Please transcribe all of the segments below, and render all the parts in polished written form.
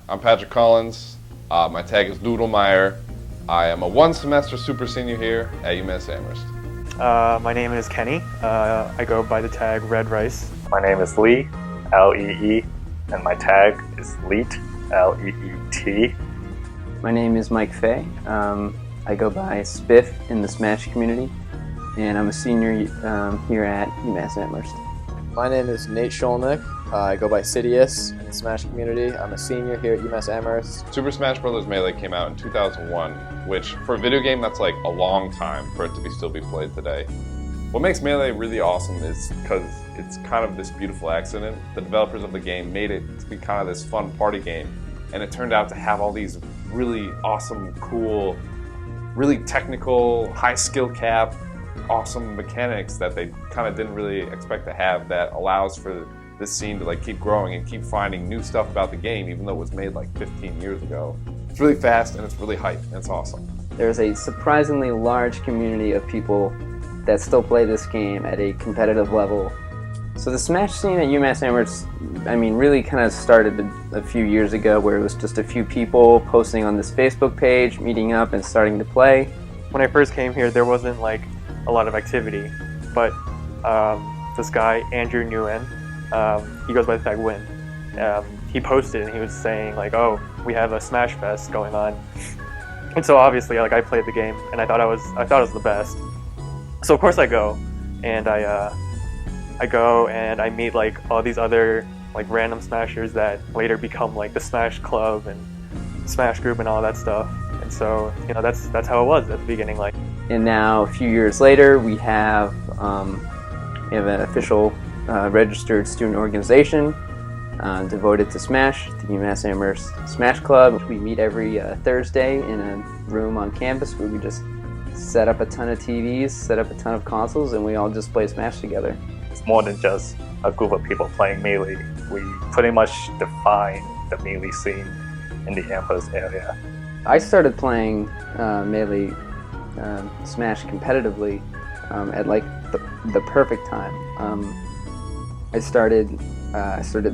I'm Patrick Collins. My tag is Doodlemeyer. I am a one-semester super senior here at UMass Amherst. My name is Kenny. I go by the tag Red Rice. My name is Lee, L-E-E, and my tag is Leet, L-E-E-T. My name is Mike Fay. I go by Spiff in the Smash community, and I'm a senior here at UMass Amherst. My name is Nate Sholnick. I go by Sidious in the Smash community. I'm a senior here at UMass Amherst. Super Smash Bros. Melee came out in 2001, which for a video game that's like a long time for it to still be played today. What makes Melee really awesome is because it's kind of this beautiful accident. The developers of the game made it to be kind of this fun party game, and it turned out to have all these really awesome, cool, really technical, high skill cap, awesome mechanics that they kind of didn't really expect to have, that allows for this scene to like keep growing and keep finding new stuff about the game, even though it was made like 15 years ago. It's really fast and it's really hype and it's awesome. There's a surprisingly large community of people that still play this game at a competitive level. So the Smash scene at UMass Amherst, really kind of started a few years ago, where it was just a few people posting on this Facebook page, meeting up and starting to play. When I first came here, there wasn't like a lot of activity, but this guy, Andrew Nguyen, he goes by the tag Win. He posted and he was saying like, "Oh, we have a Smash Fest going on," and so obviously like I played the game and I thought it was the best. So of course I go, and I go and I meet like all these other like random Smashers that later become like the Smash Club and Smash Group and all that stuff. And so that's how it was at the beginning. Like, and now a few years later, we have an official registered student organization devoted to Smash, the UMass Amherst Smash Club. We meet every Thursday in a room on campus where we just set up a ton of TVs, set up a ton of consoles, and we all just play Smash together. It's more than just a group of people playing Melee. We pretty much define the Melee scene in the Amherst area. I started playing Melee Smash competitively at like the perfect time. I started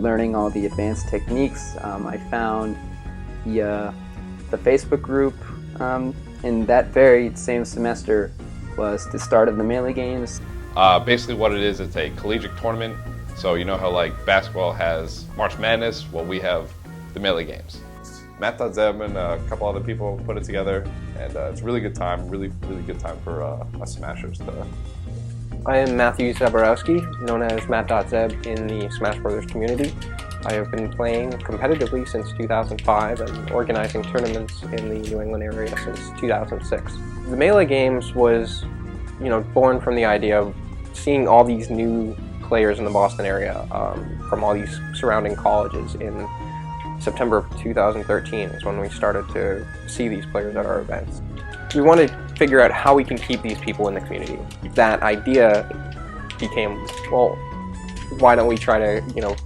learning all the advanced techniques. I found the Facebook group in that very same semester was the start of the Melee games. Basically what it is, it's a collegiate tournament. So you know how like basketball has March Madness? Well, we have the Melee games. Matt.Zeb and a couple other people put it together, and it's a really good time, really good time for us Smashers to... I am Matthew Zaborowski, known as Matt.Zeb in the Smash Brothers community. I have been playing competitively since 2005 and organizing tournaments in the New England area since 2006. The Melee games was, born from the idea of seeing all these new players in the Boston area from all these surrounding colleges. In September of 2013 is when we started to see these players at our events. We wanted to figure out how we can keep these people in the community. That idea became, well, why don't we try to,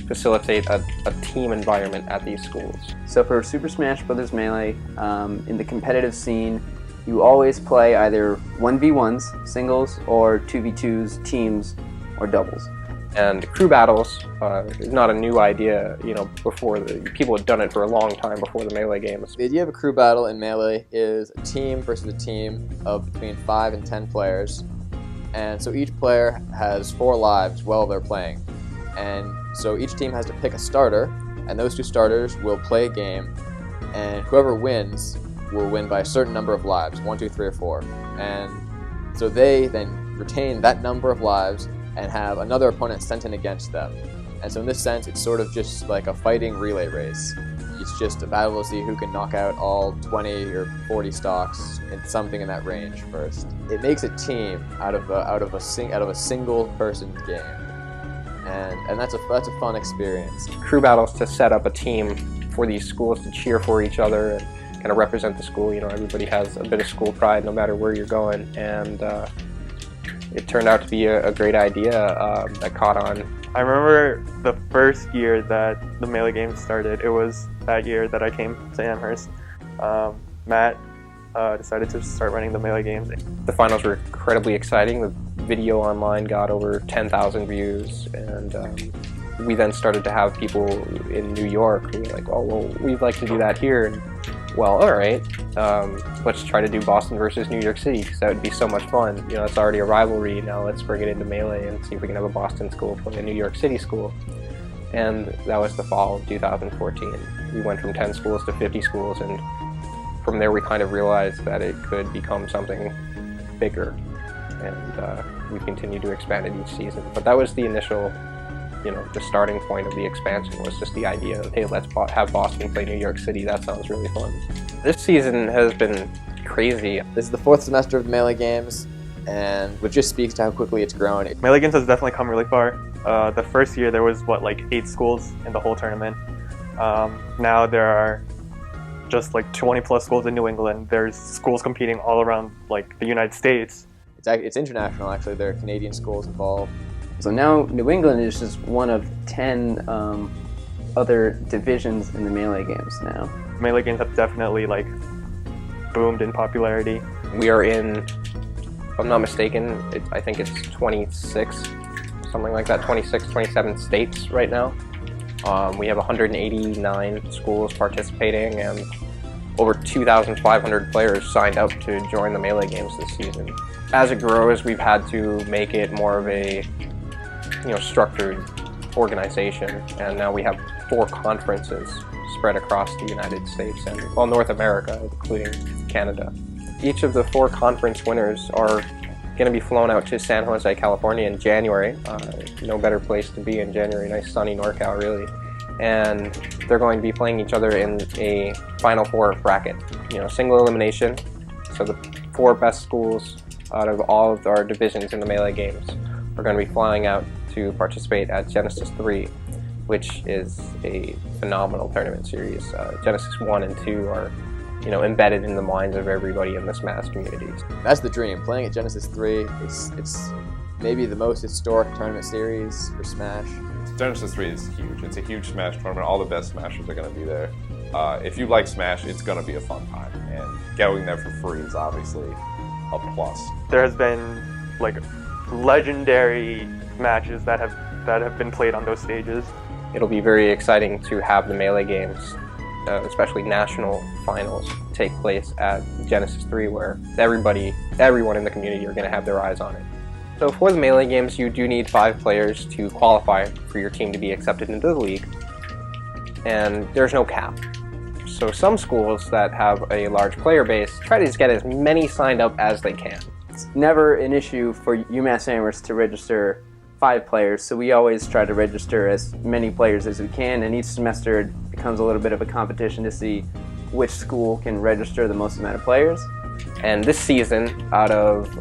facilitate a team environment at these schools. So for Super Smash Bros. Melee, in the competitive scene, you always play either 1v1s, singles, or 2v2s, teams, or doubles. And crew battles is not a new idea, before people had done it for a long time before the Melee games. The idea of a crew battle in Melee is a team versus a team of between 5 and 10 players. And so each player has 4 lives while they're playing. And so each team has to pick a starter, and those 2 starters will play a game, and whoever wins will win by a certain number of lives, 1, 2, 3, or 4. And so they then retain that number of lives and have another opponent sent in against them. And so in this sense, it's sort of just like a fighting relay race. It's just a battle to see who can knock out all 20 or 40 stocks in something in that range first. It makes a team out of a single person game, and that's a fun experience. Crew battles to set up a team for these schools to cheer for each other and kind of represent the school. Everybody has a bit of school pride no matter where you're going, and it turned out to be a great idea that caught on. I remember the first year that the Melee games started. It was that year that I came to Amherst. Matt decided to start running the Melee games. The finals were incredibly exciting. The video online got over 10,000 views, and we then started to have people in New York who were like, oh, well, we'd like to do that here. And, well, all right, let's try to do Boston versus New York City, because that would be so much fun. You know, it's already a rivalry. Now let's bring it into Melee and see if we can have a Boston school play a New York City school. And that was the fall of 2014. We went from 10 schools to 50 schools, and from there we kind of realized that it could become something bigger. And we've continued to expand it each season. But that was the initial, the starting point of the expansion, was just the idea of, hey, let's have Boston play New York City. That sounds really fun. This season has been crazy. This is the 4th semester of the Melee Games, and which just speaks to how quickly it's grown. Melee Games has definitely come really far. The first year there was, 8 schools in the whole tournament. Now there are just 20 plus schools in New England. There's schools competing all around the United States. It's international, actually. There are Canadian schools involved. So now New England is just one of 10 other divisions in the Melee Games now. Melee Games have definitely boomed in popularity. We are in, if I'm not mistaken, I think it's 26, something like that, 26, 27 states right now. We have 189 schools participating, and over 2,500 players signed up to join the Melee Games this season. As it grows, we've had to make it more of a structured organization, and now we have 4 conferences spread across the United States and, North America, including Canada. Each of the 4 conference winners are going to be flown out to San Jose, California in January. No better place to be in January, nice sunny NorCal, really. And they're going to be playing each other in a Final Four bracket, single elimination. So the 4 best schools out of all of our divisions in the Melee Games are going to be flying out to participate at Genesis 3, which is a phenomenal tournament series. Genesis 1 and 2 are, embedded in the minds of everybody in the Smash community. That's the dream. Playing at Genesis 3, it's maybe the most historic tournament series for Smash. Genesis 3 is huge. It's a huge Smash tournament. All the best Smashers are going to be there. If you like Smash, it's going to be a fun time. And going there for free is obviously a plus. There has been legendary matches that have been played on those stages. It'll be very exciting to have the Melee Games, especially national finals, take place at Genesis 3, where everyone in the community are going to have their eyes on it. So for the Melee Games, you do need 5 players to qualify for your team to be accepted into the league, and there's no cap. So some schools that have a large player base try to get as many signed up as they can. It's never an issue for UMass Amherst to register 5 players, so we always try to register as many players as we can, and each semester it becomes a little bit of a competition to see which school can register the most amount of players. And this season, out of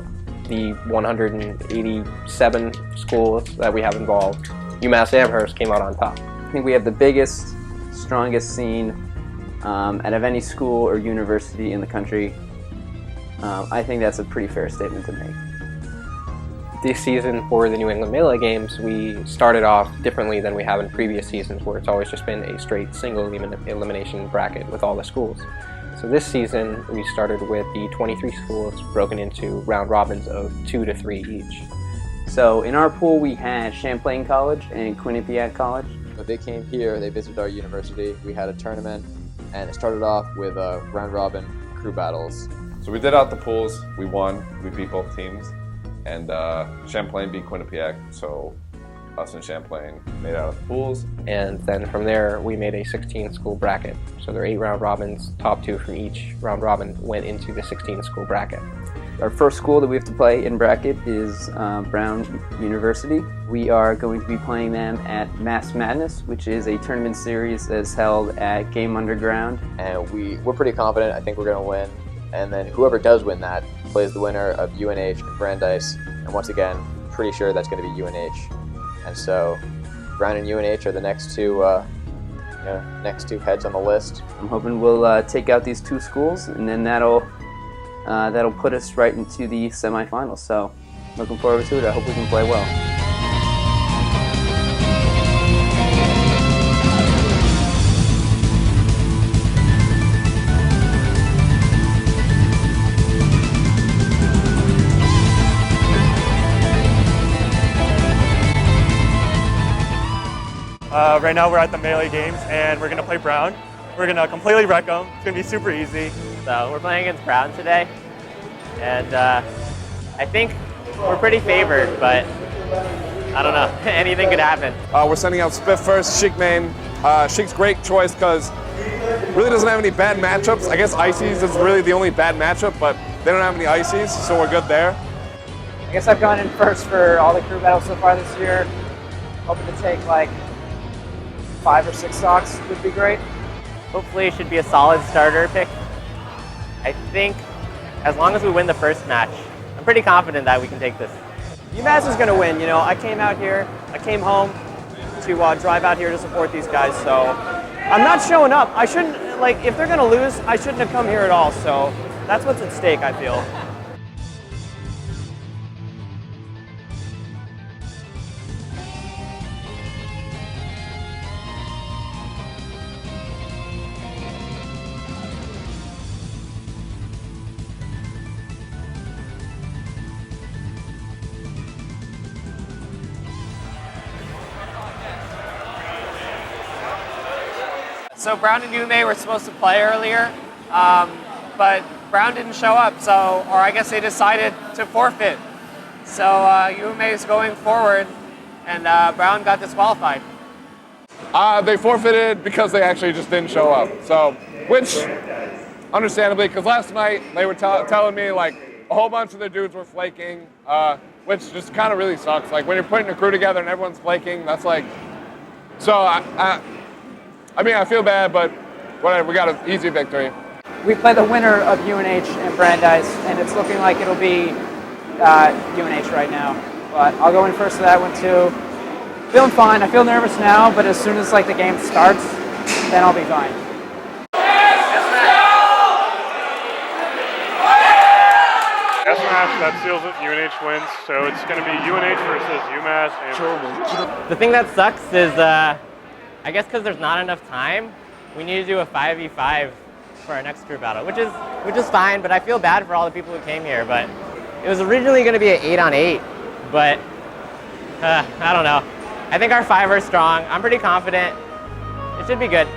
the 187 schools that we have involved, UMass Amherst came out on top. I think we have the biggest, strongest scene out of any school or university in the country. I think that's a pretty fair statement to make. This season for the New England Melee Games, we started off differently than we have in previous seasons, where it's always just been a straight single elimination bracket with all the schools. So this season, we started with the 23 schools broken into round robins of 2 to 3 each. So in our pool, we had Champlain College and Quinnipiac College. But they came here, they visited our university, we had a tournament, and it started off with round robin crew battles. So we did out the pools. We won. We beat both teams. And Champlain beat Quinnipiac, so us and Champlain made out of the pools. And then from there, we made a 16-school bracket. So there are 8 round robins, top 2 from each round robin went into the 16-school bracket. Our first school that we have to play in bracket is Brown University. We are going to be playing them at Mass Madness, which is a tournament series that's held at Game Underground. And we're pretty confident. I think we're going to win. And then whoever does win that plays the winner of UNH and Brandeis. And once again, pretty sure that's going to be UNH. And so Brown and UNH are the next two heads on the list. I'm hoping we'll take out these 2 schools, and then that'll put us right into the semifinals. So looking forward to it. I hope we can play well. Right now we're at the Melee Games, and we're going to play Brown. We're going to completely wreck them. It's going to be super easy. So we're playing against Brown today, and I think we're pretty favored, but I don't know. Anything could happen. We're sending out Spiff first, Sheik main. Sheik's great choice because really doesn't have any bad matchups. I guess Ices is really the only bad matchup, but they don't have any Ices, so we're good there. I guess I've gone in first for all the crew battles so far this year. Hoping to take like 5 or 6 stocks would be great. Hopefully it should be a solid starter pick. I think as long as we win the first match, I'm pretty confident that we can take this. UMass is going to win. You know, I came out here, I came home to drive out here to support these guys, so I'm not showing up. I shouldn't, like, if they're going to lose, I shouldn't have come here at all, so that's what's at stake, I feel. So Brown and UMA were supposed to play earlier, but Brown didn't show up, or I guess they decided to forfeit. So UMA is going forward, and Brown got disqualified. They forfeited because they actually just didn't show up. So, which, understandably, because last night they were telling me like a whole bunch of the dudes were flaking, which just kind of really sucks. Like when you're putting a crew together and everyone's flaking, that's like, so I mean, I feel bad, but whatever, we got an easy victory. We play the winner of UNH and Brandeis, and it's looking like it'll be UNH right now. But I'll go in first to that one too. Feeling fine. I feel nervous now, but as soon as like the game starts, then I'll be fine. Smash, that seals it. UNH wins, so it's going to be UNH versus UMass Amherst. The thing that sucks is, I guess because there's not enough time, we need to do a 5v5 for our next crew battle, which is fine, but I feel bad for all the people who came here. But it was originally going to be an 8-on-8, but I don't know. I think our 5 are strong. I'm pretty confident. It should be good.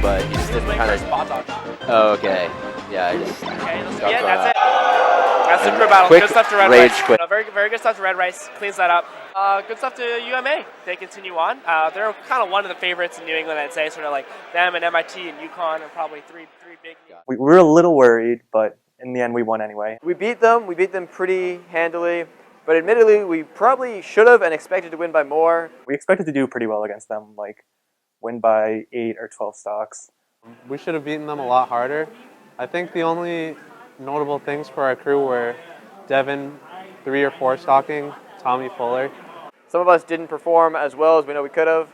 But he just didn't kind of. Oh, okay. Yeah, I just. Okay, that's it. That's the crew battle. Good stuff to Red Rice. Very, very good stuff to Red Rice. Cleans that up. Good stuff to UMA. They continue on. They're kind of one of the favorites in New England, I'd say. Sort of like them and MIT and UConn are probably three big. We were a little worried, but in the end we won anyway. We beat them pretty handily, but admittedly we probably should have and expected to win by more. We expected to do pretty well against them, like win by 8 or 12 stocks. We should have beaten them a lot harder. I think the only notable things for our crew were Devin 3 or 4 stocking, Tommy Fuller. Some of us didn't perform as well as we know we could have.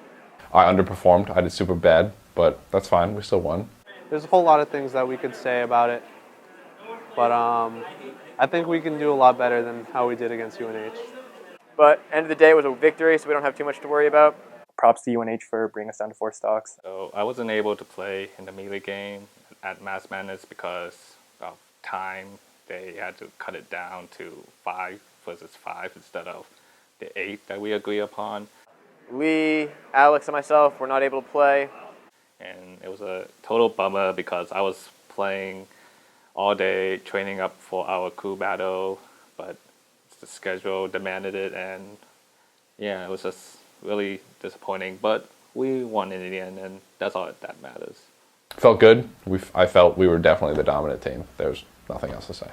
I underperformed. I did super bad, but that's fine. We still won. There's a whole lot of things that we could say about it, but I think we can do a lot better than how we did against UNH. But end of the day, it was a victory, so we don't have too much to worry about. Props to UNH for bringing us down to 4 stocks. So I wasn't able to play in the melee game at Mass Madness because of time. They had to cut it down to 5 versus 5 instead of the 8 that we agreed upon. Lee, Alex, and myself were not able to play. And it was a total bummer because I was playing all day, training up for our crew battle, but the schedule demanded it, and yeah, it was just really disappointing, but we won in the end, and that's all that matters. Felt good. I felt we were definitely the dominant team. There's nothing else to say.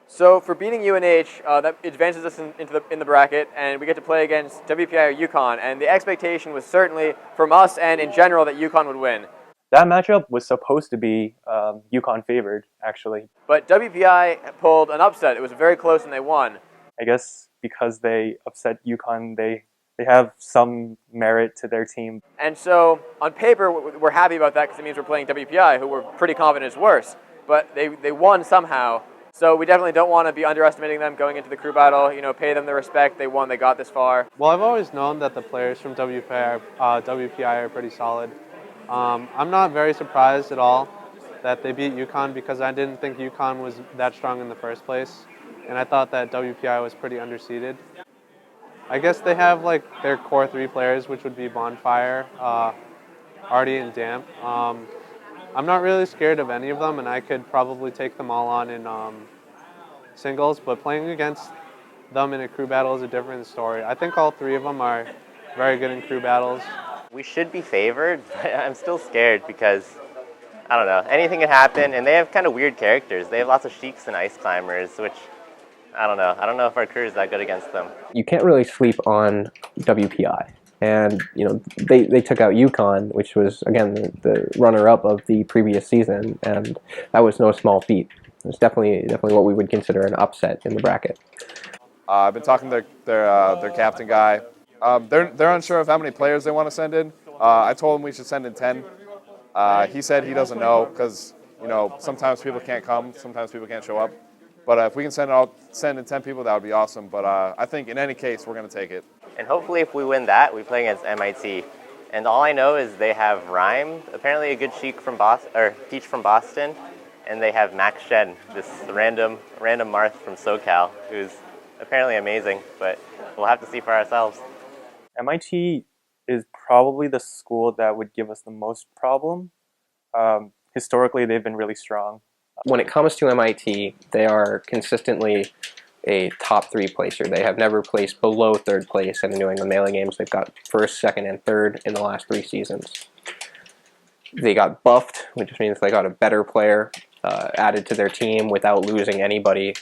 So for beating UNH, that advances us in the bracket, and we get to play against WPI or UConn, and the expectation was certainly from us and in general that UConn would win. That matchup was supposed to be UConn favored, actually. But WPI pulled an upset. It was very close and they won. I guess because they upset UConn, they have some merit to their team. And so on paper, we're happy about that because it means we're playing WPI, who we're pretty confident is worse. But they won somehow. So we definitely don't want to be underestimating them going into the crew battle. You know, pay them the respect. They won. They got this far. Well, I've always known that the players from WPI are pretty solid. I'm not very surprised at all that they beat UConn because I didn't think UConn was that strong in the first place. And I thought that WPI was pretty underseeded. I guess they have like their core 3 players, which would be Bonfire, Artie, and Damp. I'm not really scared of any of them, and I could probably take them all on in singles, but playing against them in a crew battle is a different story. I think all 3 of them are very good in crew battles. We should be favored, but I'm still scared because, I don't know, anything can happen, and they have kind of weird characters. They have lots of sheiks and ice climbers, which, I don't know. I don't know if our crew is that good against them. You can't really sleep on WPI. And, you know, they took out UConn, which was, again, the runner-up of the previous season, and that was no small feat. It's definitely what we would consider an upset in the bracket. I've been talking to their captain guy. They're unsure of how many players they want to send in. I told him we should send in 10. He said he doesn't know because, you know, sometimes people can't come, sometimes people can't show up. But if we can send in 10 people, that would be awesome. But I think in any case, we're going to take it. And hopefully if we win that, we play against MIT. And all I know is they have Rhyme, apparently a good sheik from Boston, or Peach from Boston, and they have Max Shen, this random Marth from SoCal, who's apparently amazing, but we'll have to see for ourselves. MIT is probably the school that would give us the most problem. Historically, they've been really strong. When it comes to MIT, they are consistently a top 3 placer. They have never placed below 3rd place in the New England Melee Games. They've got 1st, 2nd, and 3rd in the last 3 seasons. They got buffed, which means they got a better player added to their team without losing anybody.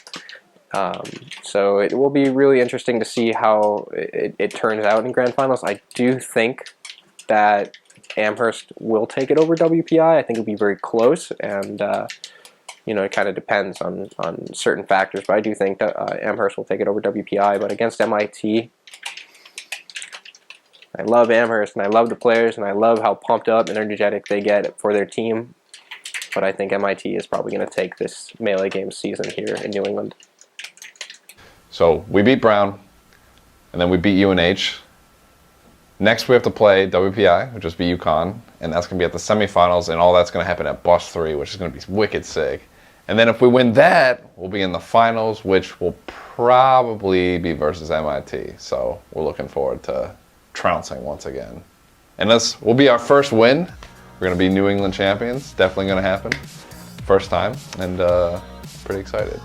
So it will be really interesting to see how it turns out in Grand Finals. I do think that Amherst will take it over WPI. I think it'll be very close, and you know, it kind of depends on certain factors, but I do think that Amherst will take it over WPI. But against MIT, I love Amherst, and I love the players, and I love how pumped up and energetic they get for their team. But I think MIT is probably going to take this Melee Games season here in New England. So we beat Brown, and then we beat UNH. Next we have to play WPI, which is be UConn, and that's going to be at the semifinals, and all that's going to happen at Bus 3, which is going to be wicked sick. And then if we win that, we'll be in the finals, which will probably be versus MIT. So we're looking forward to trouncing once again. And this will be our first win. We're going to be New England champions. Definitely going to happen. First time, and pretty excited.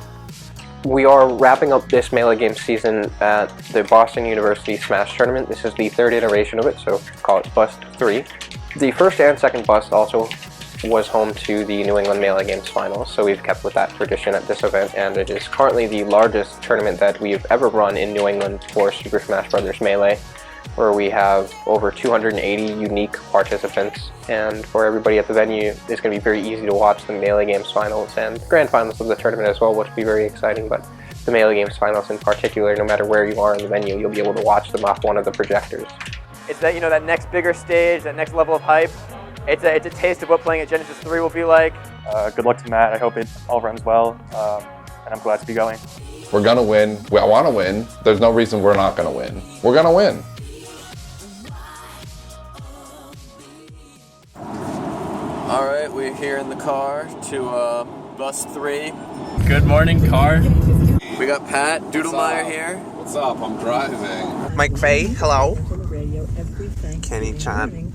We are wrapping up this Melee Games season at the Boston University Smash Tournament. This is the 3rd iteration of it, so call it Bust 3. The 1st and 2nd Bust also was home to the New England Melee Games Finals, so we've kept with that tradition at this event, and it is currently the largest tournament that we've ever run in New England for Super Smash Bros. Melee, where we have over 280 unique participants, and for everybody at the venue, it's going to be very easy to watch the Melee Games Finals and Grand Finals of the tournament as well, which will be very exciting, but the Melee Games Finals in particular, no matter where you are in the venue, you'll be able to watch them off one of the projectors. It's that, you know, that next bigger stage, that next level of hype. It's a taste of what playing at Genesis 3 will be like. Good luck to Matt. I hope it all runs well, and I'm glad to be going. We're going to win. I want to win. There's no reason we're not going to win. We're going to win. All right, we're here in the car to Bus 3. Good morning, car. We got Pat Doodlemeyer here. What's up? I'm driving. Mike Faye, hello. Kenny Chan.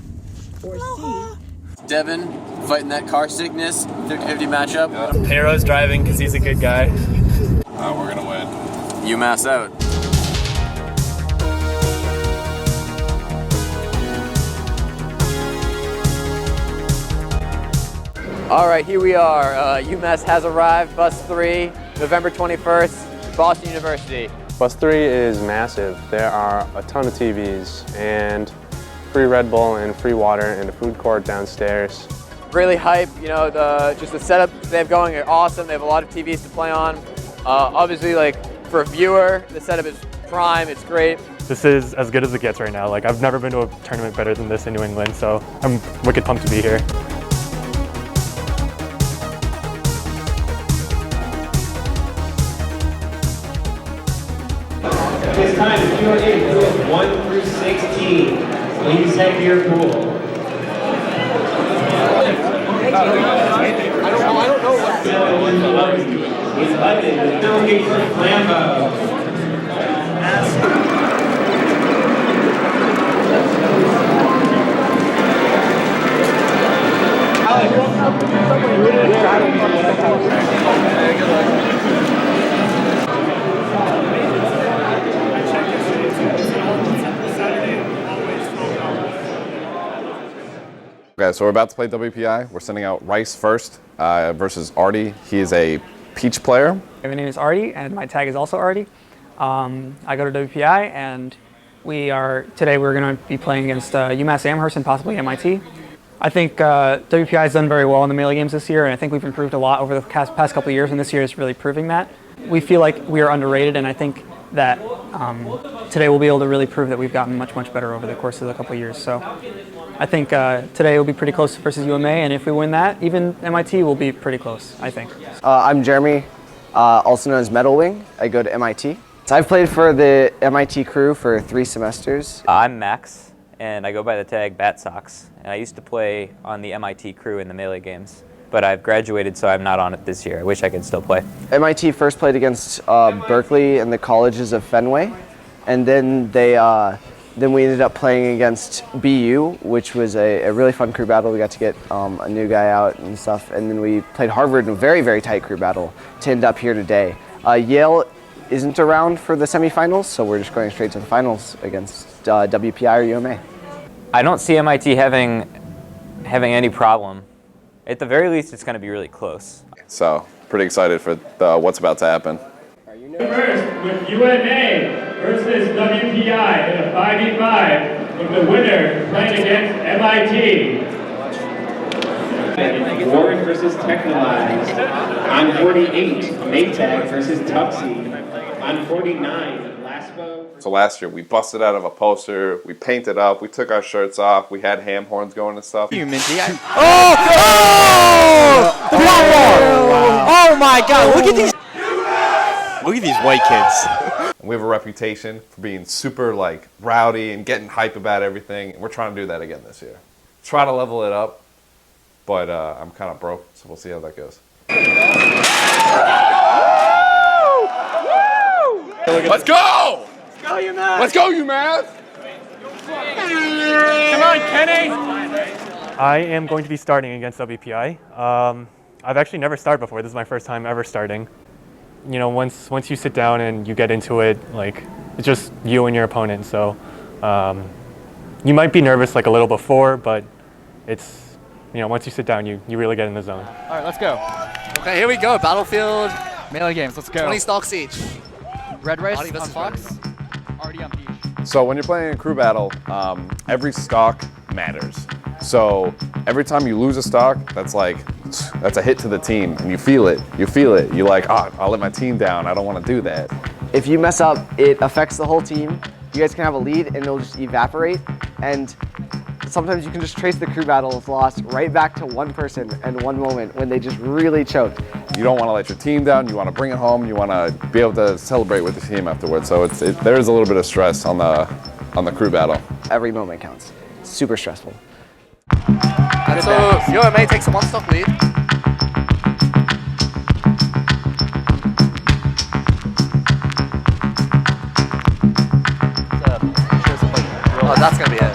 Devin fighting that car sickness, 50-50 matchup. Pero's driving because he's a good guy. We're going to win. UMass out. All right, here we are. UMass has arrived, Bus 3, November 21st, Boston University. Bus 3 is massive. There are a ton of TVs and free Red Bull and free water and a food court downstairs. really hype. You know, just the setup they have going are awesome. They have a lot of TVs to play on. Obviously, like for a viewer, the setup is prime. It's great. This is as good as it gets right now. Like I've never been to a tournament better than this in New England, so I'm wicked pumped to be here. At this time, the Q&A pools 1 through 16. Please head to your pool. I don't know what. He's button. Delegate for Lambo. Okay, so we're about to play WPI. We're sending out Rice first versus Artie. He is a Peach player. My name is Artie, and my tag is also Artie. I go to WPI, and today we're going to be playing against UMass Amherst and possibly MIT. I think WPI has done very well in the Melee games this year, and I think we've improved a lot over the past couple of years, and this year is really proving that. We feel like we are underrated, and I think that today we'll be able to really prove that we've gotten much, much better over the course of a couple of years. So I think today will be pretty close versus UMA, and if we win that, even MIT will be pretty close, I think. I'm Jeremy, also known as Metal Wing. I go to MIT. So I've played for the MIT crew for 3 semesters. I'm Max, and I go by the tag Bat Sox. And I used to play on the MIT crew in the Melee games, but I've graduated, so I'm not on it this year. I wish I could still play. MIT first played against Berkeley and the colleges of Fenway, and then then we ended up playing against BU, which was a really fun crew battle. We got to get a new guy out and stuff, and then we played Harvard in a very, very tight crew battle to end up here today. Yale isn't around for the semifinals, so we're just going straight to the finals against WPI or UMA. I don't see MIT having any problem. At the very least, it's going to be really close. So pretty excited for what's about to happen. First with UMA versus WPI in a 5v5 with the winner playing against MIT. Warwick versus Technolize. On 48, Maytag versus Tuxie. On 49, So last year we busted out of a poster, we painted up, we took our shirts off, we had ham horns going and stuff. You Minty. The platform! Oh my God! Look at these white kids. We have a reputation for being super like rowdy and getting hype about everything. And we're trying to do that again this year. Try to level it up, but I'm kind of broke, so we'll see how that goes. Let's go! Let's go, UMass! Let's go, UMass! Come on, Kenny! I am going to be starting against WPI. I've actually never started before. This is my first time ever starting. You know, once you sit down and you get into it, like it's just you and your opponent. So you might be nervous like a little before, but it's, you know, once you sit down, you really get in the zone. All right, let's go. Okay, here we go. Battlefield Melee games. Let's go. 20 stocks each. Red Rice on Fox. Already on Peach. So when you're playing a crew battle, every stock matters. So every time you lose a stock, that's a hit to the team, and you feel it. You're like, I'll let my team down. I don't want to do that. If you mess up, it affects the whole team. You guys can have a lead and it'll just evaporate. And sometimes you can just trace the crew battle's loss right back to one person and one moment when they just really choked. You don't want to let your team down. You want to bring it home. You want to be able to celebrate with the team afterwards. So there is a little bit of stress on the crew battle. Every moment counts. Super stressful. And so UMA takes a 1-stock lead. Oh, that's gonna be it.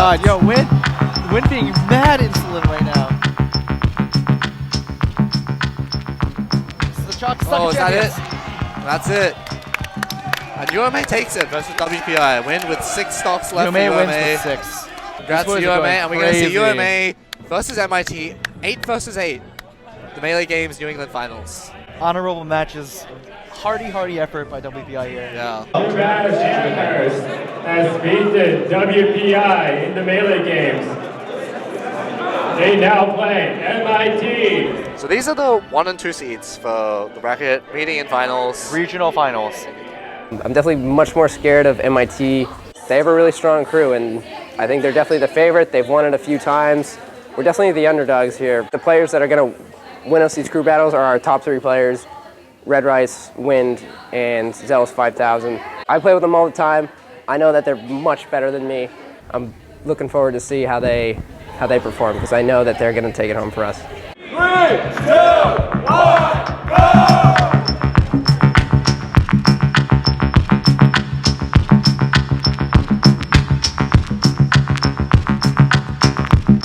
god, yo, Win being mad insolent right now. This is the Chalk Oh, is that it? champions. That's it. And UMA takes it versus WPI. Win with 6 stocks left UMA for wins UMA. with 6. Congrats to These boys UMA, are going and we're going to see crazy. UMA versus MIT, 8 versus 8. The Melee Games New England Finals. Honorable matches. Hearty effort by WPI here. Yeah. UMass Amherst has beaten WPI in the Melee Games. They now play MIT. So these are the 1 and 2 seeds for the bracket meeting in finals. Regional finals. I'm definitely much more scared of MIT. They have a really strong crew, and I think they're definitely the favorite. They've won it a few times. We're definitely the underdogs here. The players that are going to win us these crew battles are our top 3 players, Red Rice, Wind, and Zealous 5000. I play with them all the time. I know that they're much better than me. I'm looking forward to see how they perform, because I know that they're going to take it home for us. 3, 2, 1, go!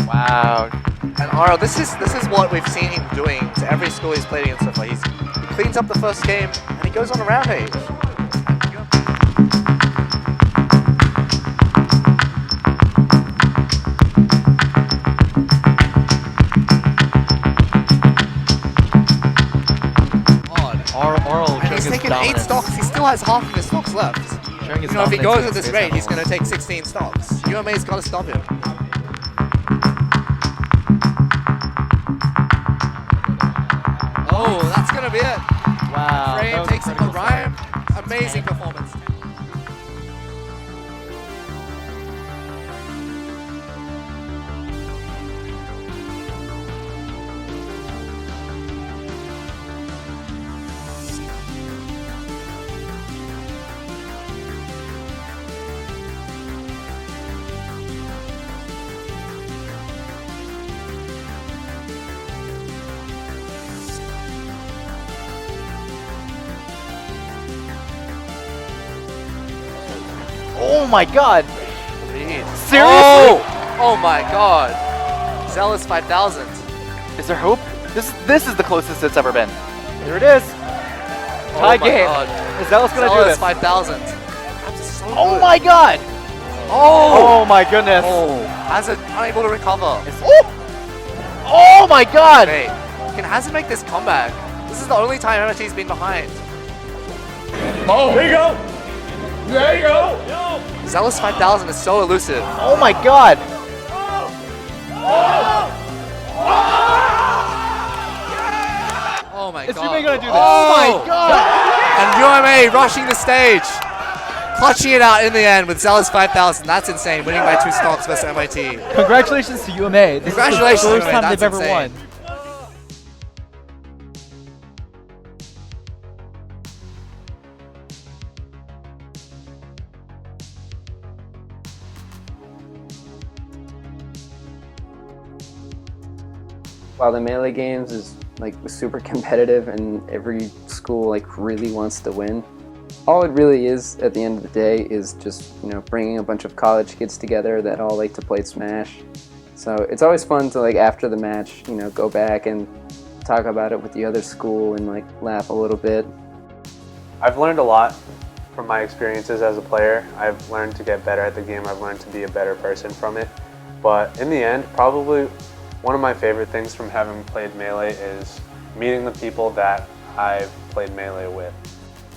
Wow. And Aro, this is what we've seen him doing to every school he's played against so far. He cleans up the first game and he goes on a rampage. And he's taken 8 stocks. He still has half of his stocks left. Showing his If he dominance goes in at this space rate, he's battles. going to take 16 stocks. UMA's got to stop him. Oh, that's going to be it. Wow. Frame takes him the Rhyme. Amazing performance. Oh my god! Seriously? Oh my god. Zealous 5000. Is there hope? This is the closest it's ever been. Here it is. Tie game. Is Zealous gonna do this? 5000. Oh my god! Oh my goodness. Hazard unable to recover. Oh my god! Wait, can Hazard make this comeback? This is the only time MIT's been behind. Oh, here you go. There you go. Zealous 5000 is so elusive. Oh my god! Oh my Is god. UMA gonna do this? Oh my god! And UMA rushing the stage. Clutching it out in the end with Zealous 5000. That's insane. Winning by 2 stocks versus MIT. Congratulations to UMA. This Congratulations, is the first UMA. time they've That's ever insane. won. While the Melee Games is like super competitive and every school like really wants to win, all it really is at the end of the day is just, you know, bringing a bunch of college kids together that all like to play Smash. So it's always fun to, like, after the match, you know, go back and talk about it with the other school and like laugh a little bit. I've learned a lot from my experiences as a player. I've learned to get better at the game. I've learned to be a better person from it. But in the end, probably one of my favorite things from having played Melee is meeting the people that I've played Melee with.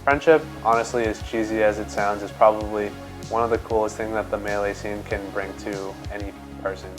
Friendship, honestly, as cheesy as it sounds, is probably one of the coolest things that the Melee scene can bring to any person.